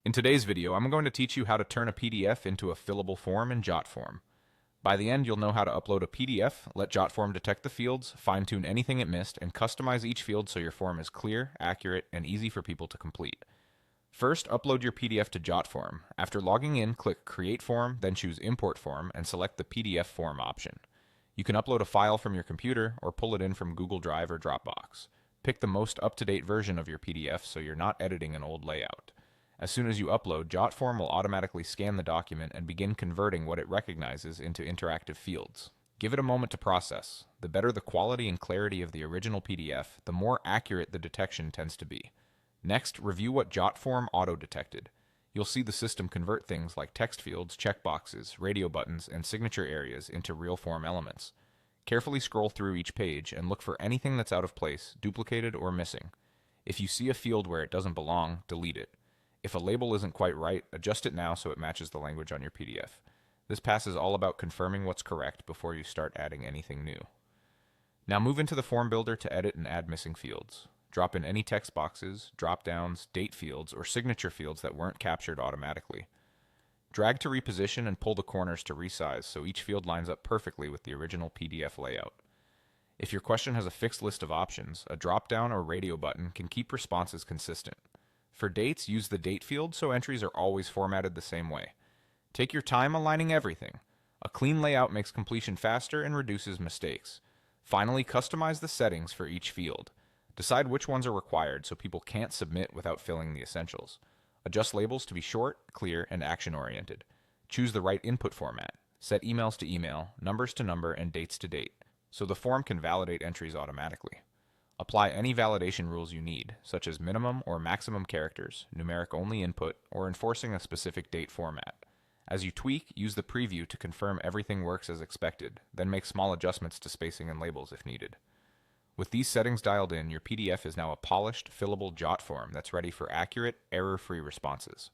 In today's video, I'm going to teach you how to turn a PDF into a fillable form in Jotform. By the end, you'll know how to upload a PDF, let Jotform detect the fields, fine-tune anything it missed, and customize each field so your form is clear, accurate, and easy for people to complete. First, upload your PDF to Jotform. After logging in, click Create Form, then choose Import Form, and select the PDF form option. You can upload a file from your computer or pull it in from Google Drive or Dropbox. Pick the most up-to-date version of your PDF so you're not editing an old layout. As soon as you upload, Jotform will automatically scan the document and begin converting what it recognizes into interactive fields. Give it a moment to process. The better the quality and clarity of the original PDF, the more accurate the detection tends to be. Next, review what Jotform auto-detected. You'll see the system convert things like text fields, checkboxes, radio buttons, and signature areas into real form elements. Carefully scroll through each page and look for anything that's out of place, duplicated, or missing. If you see a field where it doesn't belong, delete it. If a label isn't quite right, adjust it now so it matches the language on your PDF. This pass is all about confirming what's correct before you start adding anything new. Now move into the form builder to edit and add missing fields. Drop in any text boxes, drop-downs, date fields, or signature fields that weren't captured automatically. Drag to reposition and pull the corners to resize so each field lines up perfectly with the original PDF layout. If your question has a fixed list of options, a drop-down or radio button can keep responses consistent. For dates, use the date field so entries are always formatted the same way. Take your time aligning everything. A clean layout makes completion faster and reduces mistakes. Finally, customize the settings for each field. Decide which ones are required so people can't submit without filling the essentials. Adjust labels to be short, clear, and action-oriented. Choose the right input format. Set emails to email, numbers to number, and dates to date, so the form can validate entries automatically. Apply any validation rules you need, such as minimum or maximum characters, numeric-only input, or enforcing a specific date format. As you tweak, use the preview to confirm everything works as expected, then make small adjustments to spacing and labels if needed. With these settings dialed in, your PDF is now a polished, fillable Jotform that's ready for accurate, error-free responses.